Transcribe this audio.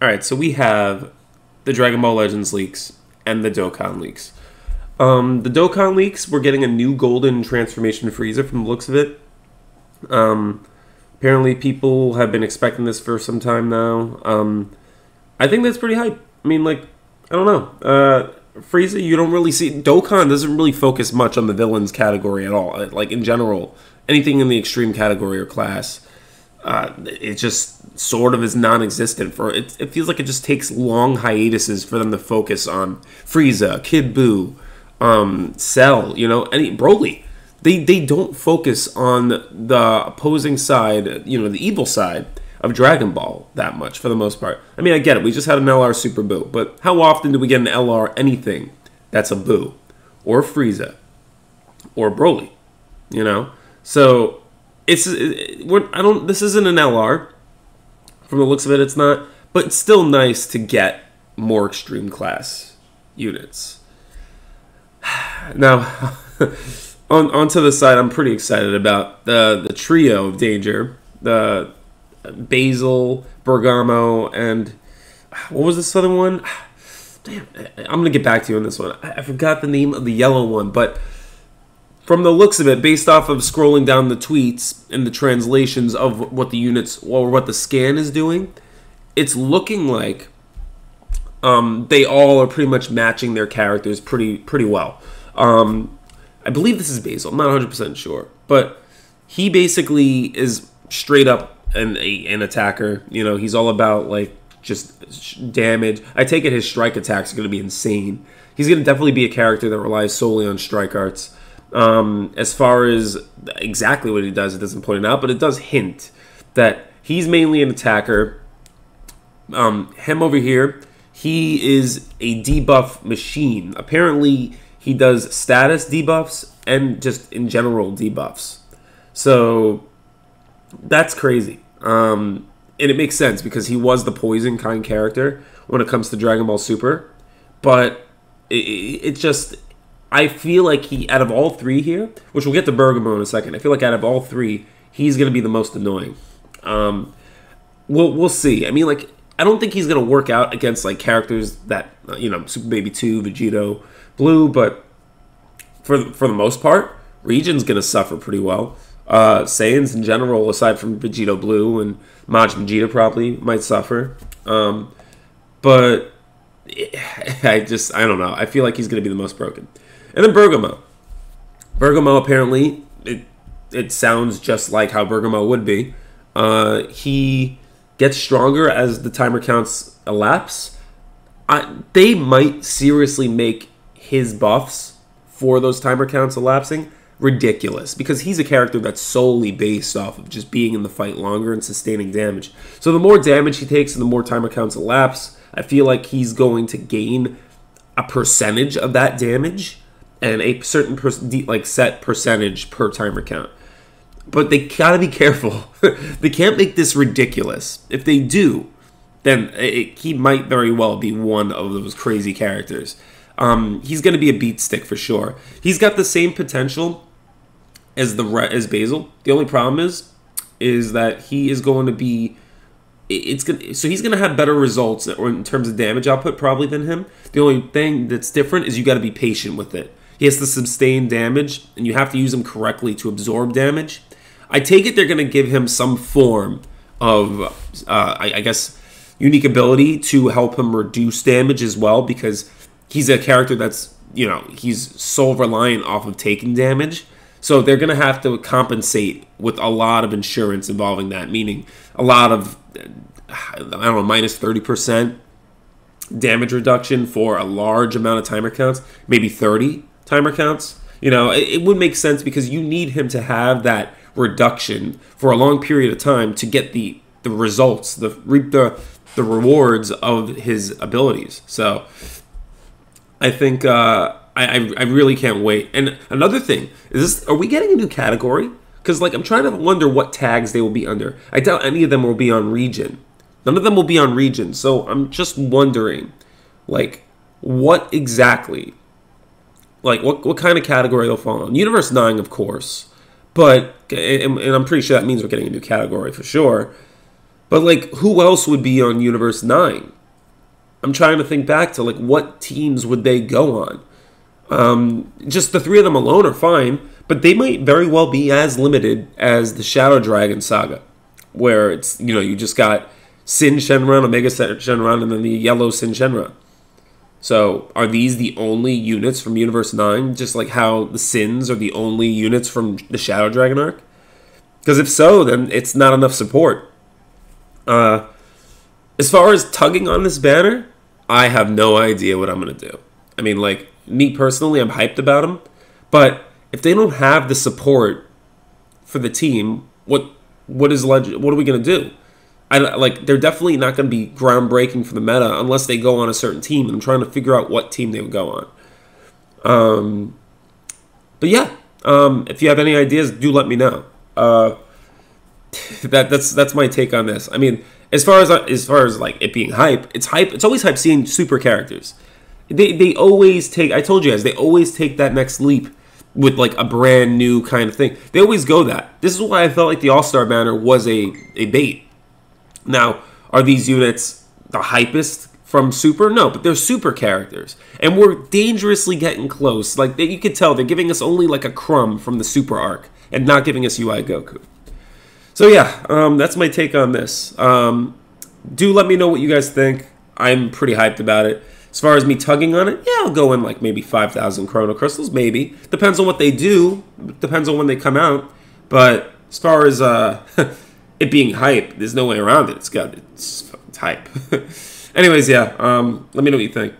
Alright, so we have the Dragon Ball Legends leaks and the Dokkan leaks. The Dokkan leaks, we're getting a new golden transformation Frieza from the looks of it. Apparently people have been expecting this for some time now. I think that's pretty hype. I mean, like, I don't know. Frieza, you don't really see... Dokkan doesn't really focus much on the villains category at all. Like, in general, anything in the extreme category or class, it just sort of is non-existent. It feels like it just takes long hiatuses for them to focus on Frieza, Kid Buu, Cell, you know, Broly. They don't focus on the opposing side, you know, the evil side of Dragon Ball that much for the most part. I mean, I get it. We just had an LR Super Buu, but how often do we get an LR anything that's a Buu or Frieza or Broly? You know, so this isn't an LR from the looks of it. It's not, but it's still nice to get more extreme class units. Now, onto the side, I'm pretty excited about the trio of danger. The Basil, Bergamo, and what was this other one? Damn, I'm gonna get back to you on this one. I forgot the name of the yellow one, but from the looks of it, based off of scrolling down the tweets and the translations of what the units or what the scan is doing, it's looking like they all are pretty much matching their characters pretty well. I believe this is Basil. I'm not 100% sure, but he basically is straight up an attacker. You know, he's all about like just damage. I take it his strike attacks are going to be insane. He's going to definitely be a character that relies solely on strike arts. As far as exactly what he does, it doesn't point it out, but it does hint that he's mainly an attacker. Him over here, he is a debuff machine. Apparently, he does status debuffs and just in general debuffs. So that's crazy. And it makes sense because he was the poison kind character when it comes to Dragon Ball Super. But it just... I feel like he, out of all three here, which we'll get to Bergamo in a second, I feel like out of all three, he's going to be the most annoying. We'll see. I mean, like, I don't think he's going to work out against, like, characters that, you know, Super Baby 2, Vegito, Blue, but for the most part, Region's going to suffer pretty well. Saiyans in general, aside from Vegito Blue and Majin Vegeta probably might suffer. But I don't know. I feel like he's going to be the most broken. And then Bergamo. Bergamo, apparently, it sounds just like how Bergamo would be. He gets stronger as the timer counts elapse. They might seriously make his buffs for those timer counts elapsing ridiculous, because he's a character that's solely based off of just being in the fight longer and sustaining damage. So the more damage he takes and the more timer counts elapse, I feel like he's going to gain a percentage of that damage and a certain set percentage per timer count. But they gotta be careful. They can't make this ridiculous. If they do, then he might very well be one of those crazy characters. He's going to be a beat stick for sure. He's got the same potential as Basil. The only problem is that he is going to be... So he's going to have better results in terms of damage output probably than him. The only thing that's different is you got to be patient with it. He has to sustain damage, and you have to use him correctly to absorb damage. I take it they're going to give him some form of, I guess, unique ability to help him reduce damage as well, because he's a character that's, you know, he's so reliant off of taking damage. So they're going to have to compensate with a lot of insurance involving that, meaning a lot of, I don't know, minus 30% damage reduction for a large amount of timer counts, maybe 30 timer counts. You know, it would make sense because you need him to have that reduction for a long period of time to get the results, reap the rewards of his abilities. So I think I really can't wait. And another thing is, are we getting a new category? Because like I'm trying to wonder what tags they will be under. I doubt any of them will be on region. None of them will be on region. So I'm just wondering, like, what exactly, like what kind of category they'll fall on. Universe 9, of course, but and I'm pretty sure that means we're getting a new category for sure. But like, who else would be on Universe 9? I'm trying to think back to like what teams would they go on. Just the three of them alone are fine, but they might very well be as limited as the Shadow Dragon saga, where it's, you know, you just got Sin Shenron, Omega Shenron, and then the yellow Sin Shenron. So are these the only units from Universe 9, just like how the Sins are the only units from the Shadow Dragon arc? Because if so, then it's not enough support. As far as tugging on this banner, I have no idea what I'm going to do. I mean, like, me personally, I'm hyped about them. But if they don't have the support for the team, what are we going to do? They're definitely not going to be groundbreaking for the meta unless they go on a certain team. And I'm trying to figure out what team they would go on. But yeah, if you have any ideas, do let me know. That's my take on this. I mean, as far as like it being hype, it's hype. It's always hype seeing super characters. They always take. I told you guys, they always take that next leap with like a brand new kind of thing. They always go that. This is why I felt like the All-Star banner was a bait. Now, are these units the hypest from Super? No, but they're super characters. And we're dangerously getting close. Like, you could tell they're giving us only like a crumb from the Super arc and not giving us UI Goku. So yeah, that's my take on this. Do let me know what you guys think. I'm pretty hyped about it. As far as me tugging on it, yeah, I'll go in like maybe 5,000 Chrono Crystals, maybe. Depends on what they do. Depends on when they come out. But as far as it being hype, there's no way around it. It's hype. Anyways, yeah, let me know what you think.